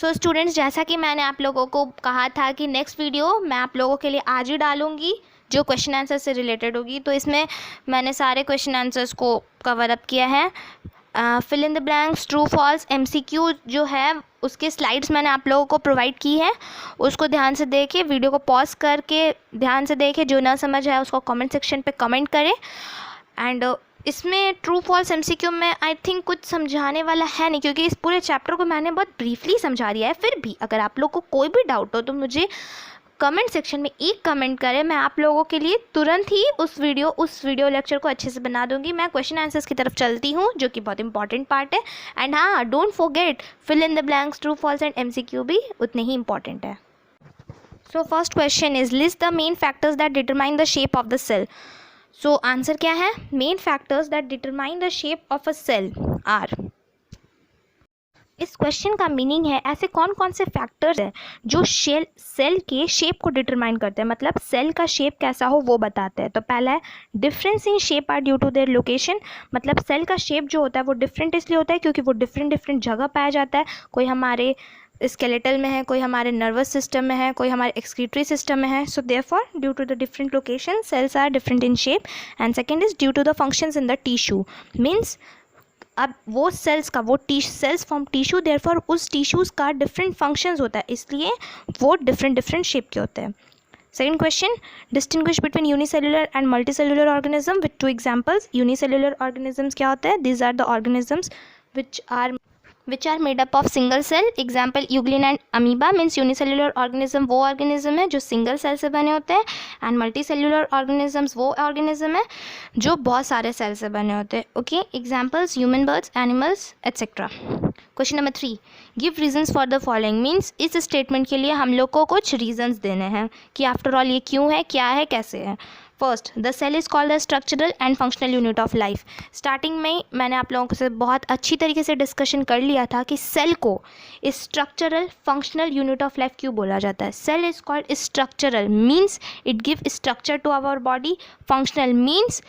So students, जैसा कि मैंने आप लोगों को कहा था कि नेक्स्ट वीडियो मैं आप लोगों के लिए आज ही डालूंगी जो क्वेश्चन आंसर से रिलेटेड होगी। तो इसमें मैंने सारे क्वेश्चन आंसर्स को कवर अप किया है। Fill in the blanks, true false, MCQ जो है उसके स्लाइड्स मैंने आप लोगों को प्रोवाइड की है। उसको ध्यान से देखें, वीडियो को पॉज करके ध्यान से देखें। जो ना समझ आए उसको कमेंट सेक्शन पे कमेंट करें। एंड इसमें ट्रू फॉल्स एमसीक्यू में आई थिंक कुछ समझाने वाला है नहीं, क्योंकि इस पूरे चैप्टर को मैंने बहुत ब्रीफली समझा दिया है। फिर भी अगर आप लोग को कोई भी डाउट हो तो मुझे कमेंट सेक्शन में एक कमेंट करें, मैं आप लोगों के लिए तुरंत ही उस वीडियो लेक्चर को अच्छे से बना दूंगी। मैं क्वेश्चन आंसर्स की तरफ चलती हूँ, जो कि बहुत इंपॉर्टेंट पार्ट है। एंड हाँ, don't forget fill in the blanks, true false and MCQ भी उतने ही इंपॉर्टेंट है। So first question is list the main factors that determine the shape of the cell. So answer क्या है? Main factors that determine the shape of a cell are. इस question का meaning है ऐसे कौन कौन से फैक्टर्स हैं जो सेल के शेप को डिटरमाइन करते हैं, मतलब सेल का शेप कैसा हो वो बताते हैं। तो पहला है difference in shape are due to their location, मतलब सेल का शेप जो होता है वो डिफरेंट इसलिए होता है क्योंकि वो डिफरेंट जगह पाया जाता है। कोई हमारे स्केलेटल में है, कोई हमारे नर्वस सिस्टम में है, कोई हमारे एक्सक्रीटरी सिस्टम में है। So therefore due to the different location cells are different in shape. And second is due to the functions in the tissue, means अब वो सेल्स का वो सेल्स फ्रॉम टिश्यू, देयरफॉर उस टिश्यूज़ का different functions होता है, इसलिए वो डिफरेंट शेप के होते हैं। Second question, distinguish between unicellular and multicellular organism with two examples. Unicellular organisms क्या होते हैं? These are the organisms which are made up of single cell, example euglena and amoeba। means unicellular organism वो organism है जो single cell से बने होते हैं, and multicellular organisms वो organism है जो बहुत सारे cell से बने होते हैं। okay, examples human, birds, animals, etc। Question number 3, give reasons for the following. Means इस स्टेटमेंट के लिए हम लोग को कुछ रीजंस देने हैं कि आफ्टर ऑल ये क्यों है, क्या है, कैसे है। First, the cell is called the structural and functional unit of life. Starting में मैंने आप लोगों से बहुत अच्छी तरीके से डिस्कशन कर लिया था कि सेल को structural functional unit of life क्यों बोला जाता है। Cell is called structural means it give structure to our body, functional means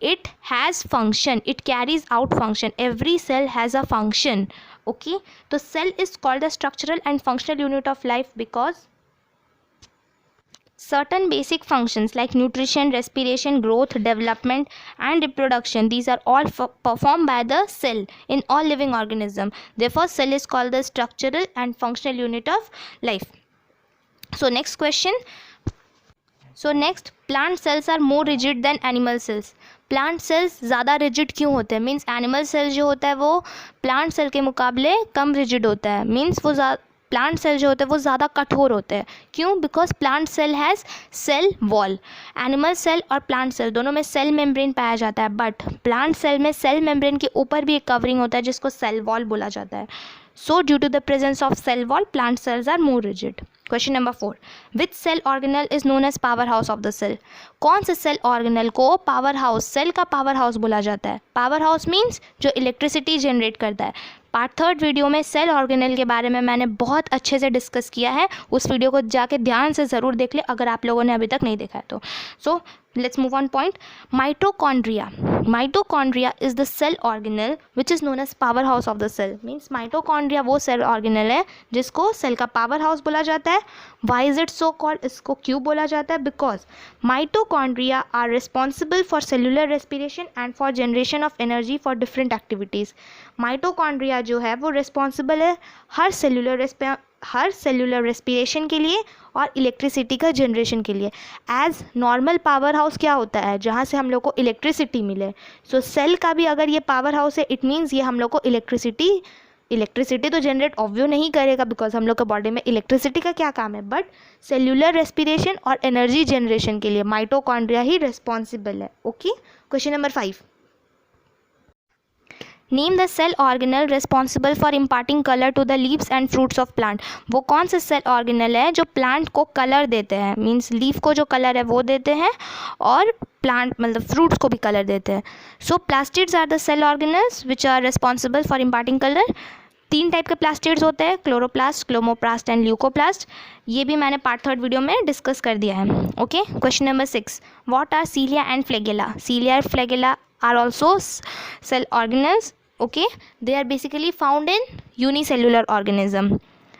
it has function, it carries out function, every cell has a function। okay, so cell is called the structural and functional unit of life because certain basic functions like nutrition, respiration, growth, development and reproduction, these are all performed by the cell in all living organism, therefore cell is called the structural and functional unit of life। so next question, plant cells are more rigid than animal cells। Plant cells ज़्यादा rigid क्यों होते हैं? Means animal cell जो होता है वो plant cell के मुकाबले कम रिजिड होता है, मीन्स वो प्लांट सेल जो होते हैं वो ज़्यादा कठोर होते हैं। क्यों? Because plant cell has cell wall. Animal cell और प्लांट सेल दोनों में सेल मेम्ब्रेन पाया जाता है, बट प्लांट सेल में सेल मेम्ब्रेन के ऊपर भी एक कवरिंग होता है जिसको सेल वॉल बोला जाता है। So due to the presence of cell wall plant cells are more rigid. Question number 4, which cell organelle is known as powerhouse of the cell. कौन से सेल ऑर्गेनल को powerhouse, cell का powerhouse बोला जाता है? Powerhouse means जो electricity generate करता है। पार्ट 3 वीडियो में सेल ऑर्गेनल के बारे में मैंने बहुत अच्छे से डिस्कस किया है, उस वीडियो को जाके ध्यान से ज़रूर देख ले अगर आप लोगों ने अभी तक नहीं देखा है तो। So let's move on point. Mitochondria is the cell organelle which is known as powerhouse of the cell. Means mitochondria वो सेल ऑर्गेनल है जिसको सेल का पावर हाउस बोला जाता है। Why is it so called? इसको क्यों बोला जाता है? Because mitochondria are responsible for cellular respiration and for generation of energy for different activities. Mitochondria जो है वो रिस्पॉन्सिबल है हर सेल्यूलर रेस्पिरेशन के लिए और इलेक्ट्रिसिटी का जनरेशन के लिए। एज नॉर्मल पावर हाउस क्या होता है? जहाँ से हम लोग को इलेक्ट्रिसिटी मिले। सो सेल का भी अगर ये पावर हाउस है, इट मीन्स ये हम लोग को इलेक्ट्रिसिटी तो जनरेट ऑब्वियो नहीं करेगा बिकॉज हम लोग के बॉडी में इलेक्ट्रिसिटी का क्या काम है, बट सेल्यूलर रेस्पिरेशन और एनर्जी जनरेशन के लिए माइटोकॉन्ड्रिया ही रिस्पॉन्सिबल है। Okay, question number 5, name the cell organelle responsible for imparting colour to the leaves and fruits of plant. वो कौन से सेल ऑर्गेनल है जो प्लांट को कलर देते हैं? मीन्स लीफ को जो कलर है वो देते हैं और प्लांट मतलब फ्रूट्स को भी कलर देते हैं। So plastids are the cell organelles which are responsible for imparting colour. 3 type के प्लास्टिड्स होते हैं, क्लोरोप्लास्ट, क्लोमोप्लास्ट एंड ल्यूकोप्लास्ट। ये भी मैंने पार्ट 3 वीडियो में डिस्कस कर दिया है। Okay, question number 6, what are cilia and flagella. Cilia and flagella are also cell organelles। okay, they are basically found in unicellular organism।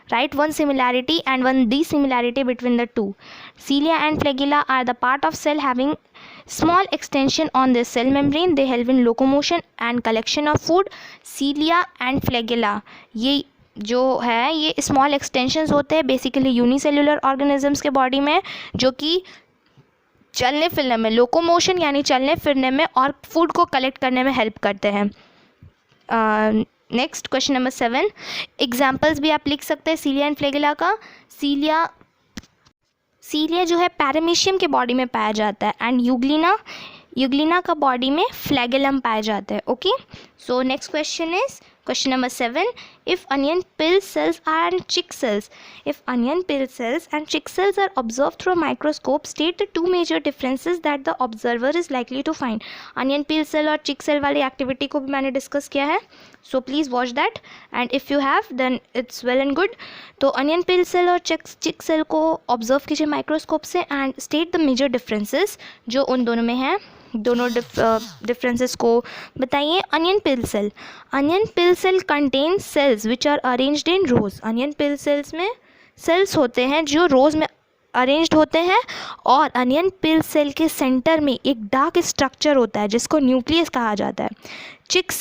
Write one similarity and one dissimilarity between the two. Cilia and flagella are the part of cell having small extension on the cell membrane. They help in locomotion and collection of food. Cilia and flagella ये जो है ये small extensions होते हैं basically unicellular organisms के body में, जो कि चलने फिरने में, लोकोमोशन यानी चलने फिरने में और फूड को कलेक्ट करने में हेल्प करते हैं. Next question number 7. एग्जाम्पल्स भी आप लिख सकते हैं सीलिया एंड फ्लैगेला का. सीलिया जो है पैरामीशियम के बॉडी में पाया जाता है एंड यूग्लिना का बॉडी में फ्लैगेलम पाया जाता है. Okay, so next question is question number 7. If onion peel cells and chick cells are observed through a microscope, state the two major differences that the observer is likely to find. onion peel cell और chick cell वाली activity को भी मैंने discuss किया है, so please watch that and if you have then it's well and good. तो onion peel cell और chick cell को ऑब्जर्व कीजिए माइक्रोस्कोप से and state the major differences जो उन दोनों में हैं. दोनों डिफरेंसेस को बताइए. Onion peel cell contain cells which are arranged in rows. Onion peel cells में सेल्स होते हैं जो रोज में अरेंज्ड होते हैं और अनियन पिल सेल के सेंटर में एक डार्क स्ट्रक्चर होता है जिसको न्यूक्लियस कहा जाता है. Cheek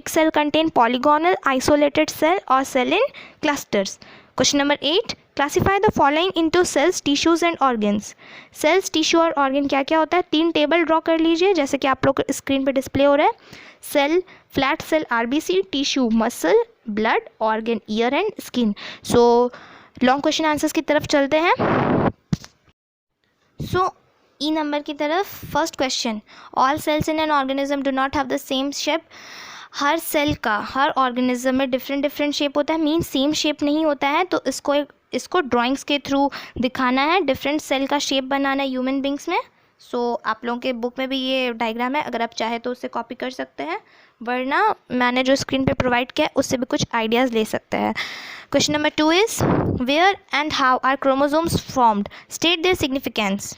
cell contain polygonal isolated cell और cell in clusters. Question number 8. Classify the following into cells, tissues and organs. Cells, tissue और ऑर्गन क्या क्या होता है? 3 टेबल ड्रॉ कर लीजिए जैसे कि आप लोग स्क्रीन पे डिस्प्ले हो रहा है. Cell, flat cell RBC, tissue muscle, blood, organ ear and skin. So long question answers की तरफ चलते हैं. सो ई नंबर की तरफ. First question, all cells in an organism do not have the same shape. हर cell का हर organism में डिफरेंट शेप होता है, मीन सेम शेप नहीं होता है. तो इसको ड्राइंग्स के थ्रू दिखाना है, डिफरेंट सेल का शेप बनाना है ह्यूमन बींग्स में. सो आप लोगों के बुक में भी ये डायग्राम है, अगर आप चाहे तो उससे कॉपी कर सकते हैं, वरना मैंने जो स्क्रीन पे प्रोवाइड किया है उससे भी कुछ आइडियाज़ ले सकते हैं. Question number 2 is where and how are chromosomes formed. State their significance.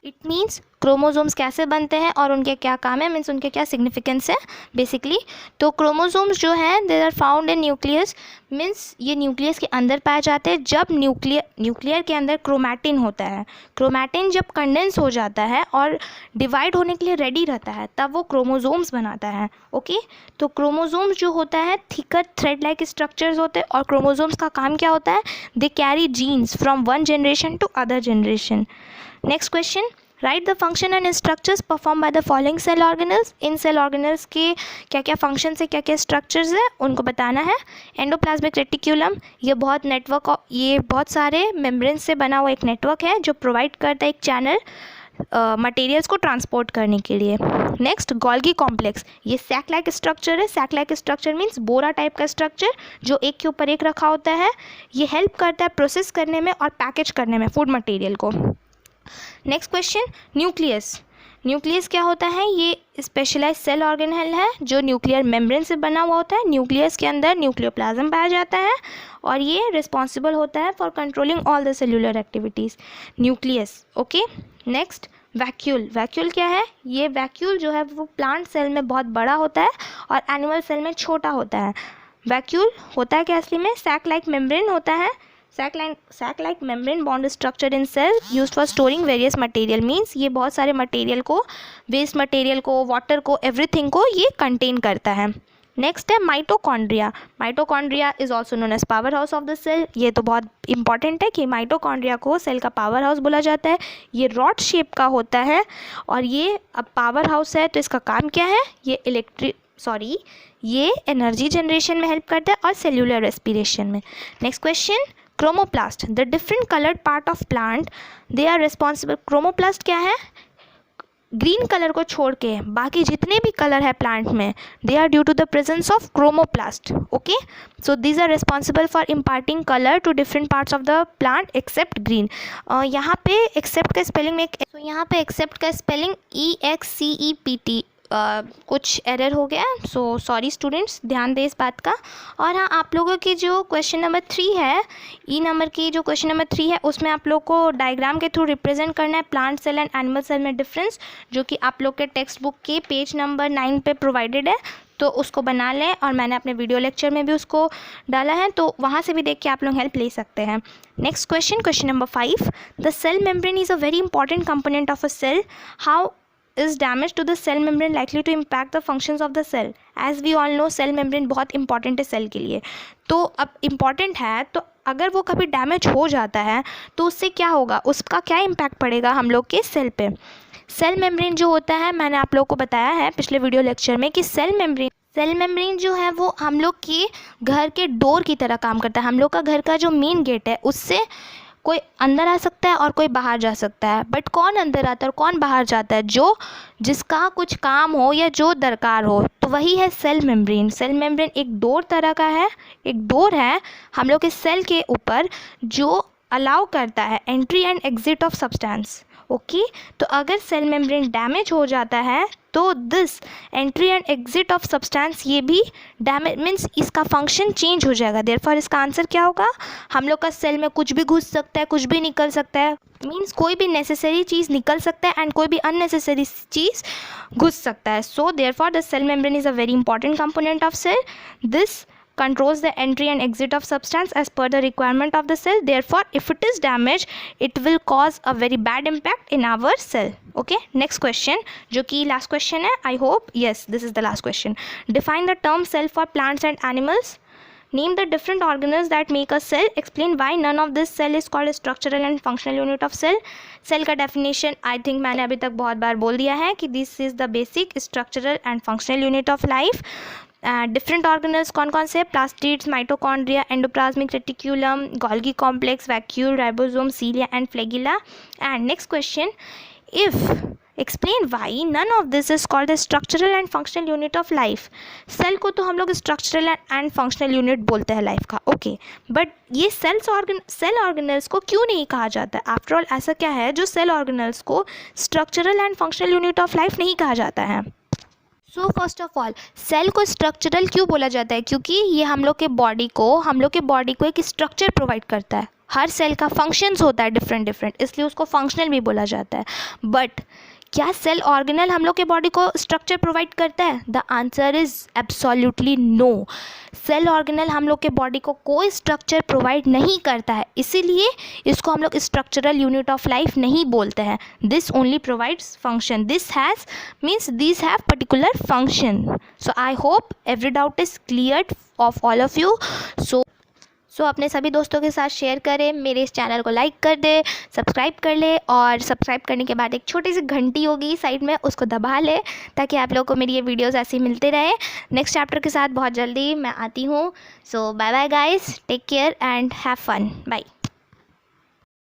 It means chromosomes कैसे बनते हैं और उनके क्या काम है, मीन्स उनके क्या सिग्निफिकेंस है बेसिकली. तो क्रोमोसोम्स जो हैं they are found in nucleus, means ये न्यूक्लियस के अंदर पाए जाते हैं. जब न्यूक्लियर के अंदर क्रोमैटिन होता है, क्रोमैटिन जब कंडेंस हो जाता है और डिवाइड होने के लिए रेडी रहता है तब वो क्रोमोसोम्स बनाता है. ओके, तो क्रोमोसोम्स जो होता है थिकर थ्रेड लाइक स्ट्रक्चर्स होते हैं और क्रोमोसोम्स का काम क्या होता है? They carry genes from one generation to other generation. Next question, write the function and structures perform by the following cell organelles. इन सेल ऑर्गेनल्स के क्या क्या फंक्शंस है, क्या क्या स्ट्रक्चर्स है, उनको बताना है. एंडोप्लाज्मिक रेटिक्यूलम, ये बहुत सारे मेम्ब्रेन से बना हुआ एक नेटवर्क है जो प्रोवाइड करता है एक चैनल मटेरियल्स को ट्रांसपोर्ट करने के लिए. नेक्स्ट, गोल्गी कॉम्प्लेक्स, ये सैक लाइक स्ट्रक्चर है. सैक लाइक स्ट्रक्चर मीन्स बोरा टाइप का स्ट्रक्चर जो एक के ऊपर एक रखा होता है. ये हेल्प करता है प्रोसेस करने में और पैकेज करने में फूड मटेरियल को. नेक्स्ट क्वेश्चन, न्यूक्लियस क्या होता है? ये स्पेशलाइज सेल ऑर्गेनेल है जो न्यूक्लियर मेम्ब्रेन से बना हुआ होता है. न्यूक्लियस के अंदर न्यूक्लियोप्लाज्म पाया जाता है और ये रिस्पॉन्सिबल होता है for controlling all the cellular activities. Nucleus. Okay, next, vacuole क्या है? ये वैक्यूल जो है वो प्लांट सेल में बहुत बड़ा होता है और एनिमल सेल में छोटा होता है. वैक्यूल होता है क्या असली में? सैक लाइक मेम्ब्रेन होता है. sac like membrane bond structure in cell used for storing various material. means ये बहुत सारे मटेरियल को, वेस्ट मटेरियल को, वाटर को, एवरीथिंग को ये कंटेन करता है. नेक्स्ट है mitochondria is also known as powerhouse of the cell. ये तो बहुत इंपॉर्टेंट है कि माइटोकॉन्ड्रिया को सेल का पावर हाउस बोला जाता है. ये रॉड शेप का होता है और ये अब पावर हाउस है तो इसका काम क्या है? ये एनर्जी जनरेशन में हेल्प करता है और सेल्यूलर रेस्पिरेशन में. Next question, chromoplast, the different coloured part of plant they are responsible. Chromoplast क्या है? ग्रीन कलर को छोड़ के बाकी जितने भी कलर है प्लांट में they are due to the presence of chromoplast. Okay, so these are responsible for imparting colour to different parts of the plant except green. यहाँ पे एक्सेप्ट का स्पेलिंग EXCEPT कुछ एरर हो गया, सो सॉरी स्टूडेंट्स, ध्यान दें इस बात का. और हाँ, आप लोगों की जो क्वेश्चन नंबर 3 है, ई नंबर की जो क्वेश्चन नंबर 3 है उसमें आप लोग को डायग्राम के थ्रू रिप्रेजेंट करना है plant cell and animal cell में डिफरेंस, जो कि आप लोग के टेक्स्ट बुक के पेज नंबर 9 पे प्रोवाइडेड है. तो उसको बना लें, और मैंने अपने वीडियो लेक्चर में भी उसको डाला है, तो वहाँ से भी देख के आप लोग हेल्प ले सकते हैं। Next question number 5, the cell membrane is a very important component of a cell, how is damage to the cell membrane likely to impact the functions of the cell? as we all know cell membrane बहुत important है cell के लिए। तो अब important है, तो अगर वो कभी डैमेज हो जाता है तो उससे क्या होगा, उसका क्या इम्पैक्ट पड़ेगा हम लोग के सेल पे। सेल मेम्ब्रेन जो होता है, मैंने आप लोग को बताया है पिछले वीडियो लेक्चर में कि सेल मेम्ब्रेन जो है वो हम लोग के घर के डोर की तरह काम करता है। हम लोग का घर का जो मेन गेट है, उससे कोई अंदर आ सकता है और कोई बाहर जा सकता है, बट कौन अंदर आता है और कौन बाहर जाता है, जो जिसका कुछ काम हो या जो दरकार हो, तो वही है सेल मेम्ब्रेन। सेल मेम्ब्रेन एक डोर तरह का है, एक डोर है हम लोग के सेल के ऊपर, जो अलाउ करता है entry and exit of substance. Okay, तो अगर सेल मेम्ब्रेन डैमेज हो जाता है तो this entry and exit of substance, ये भी डैमेज मीन्स इसका फंक्शन चेंज हो जाएगा। देयरफॉर इसका आंसर क्या होगा, हम लोग का सेल में कुछ भी घुस सकता है, कुछ भी निकल सकता है, मीन्स कोई भी नेसेसरी चीज़ निकल सकता है एंड कोई भी अननेसेसरी चीज़ घुस सकता है। So therefore the cell membrane is a very important component of cell. This controls the entry and exit of substance as per the requirement of the cell. Therefore if it is damaged it will cause a very bad impact in our cell. Okay, next question, जो कि last question है, I hope yes this is the last question. Define the term cell for plants and animals. Name the different organelles that make a cell. Explain why none of this cell is called a structural and functional unit of cell. Cell का definition I think मैंने अभी तक बहुत बार बोल दिया है कि this is the basic structural and functional unit of life. Different organelles कौन कौन से, plastids, mitochondria, endoplasmic reticulum, Golgi complex, vacuole, ribosome, cilia and flagella. And next question, if explain why none of this is called the structural and functional unit of life. Cell को तो हम लोग structural and functional unit बोलते हैं life का, okay, but ये cell organelles को क्यों नहीं कहा जाता है? आफ्टर ऑल ऐसा क्या है जो सेल ऑर्गेनल्स को structural and functional unit of life नहीं कहा जाता है? So first of all cell को स्ट्रक्चरल क्यों बोला जाता है? क्योंकि ये हम लोग के बॉडी को एक स्ट्रक्चर प्रोवाइड करता है। हर सेल का फंक्शंस होता है डिफरेंट, इसलिए उसको फंक्शनल भी बोला जाता है। बट क्या सेल ऑर्गेनल हम लोग के बॉडी को स्ट्रक्चर प्रोवाइड करता है? The answer is absolutely no. Cell organelle हम लोग के बॉडी को कोई स्ट्रक्चर प्रोवाइड नहीं करता है, इसीलिए इसको हम लोग स्ट्रक्चरल यूनिट ऑफ लाइफ नहीं बोलते हैं। This only provides function, this have particular function. So I hope every doubt is clear of all of you. So अपने सभी दोस्तों के साथ शेयर करें, मेरे इस चैनल को लाइक कर दे, सब्सक्राइब कर ले, और सब्सक्राइब करने के बाद एक छोटी सी घंटी होगी साइड में, उसको दबा ले, ताकि आप लोगों को मेरी ये वीडियोस ऐसे ही मिलते रहे। नेक्स्ट चैप्टर के साथ बहुत जल्दी मैं आती हूँ। So bye bye guys, take care and have fun, bye.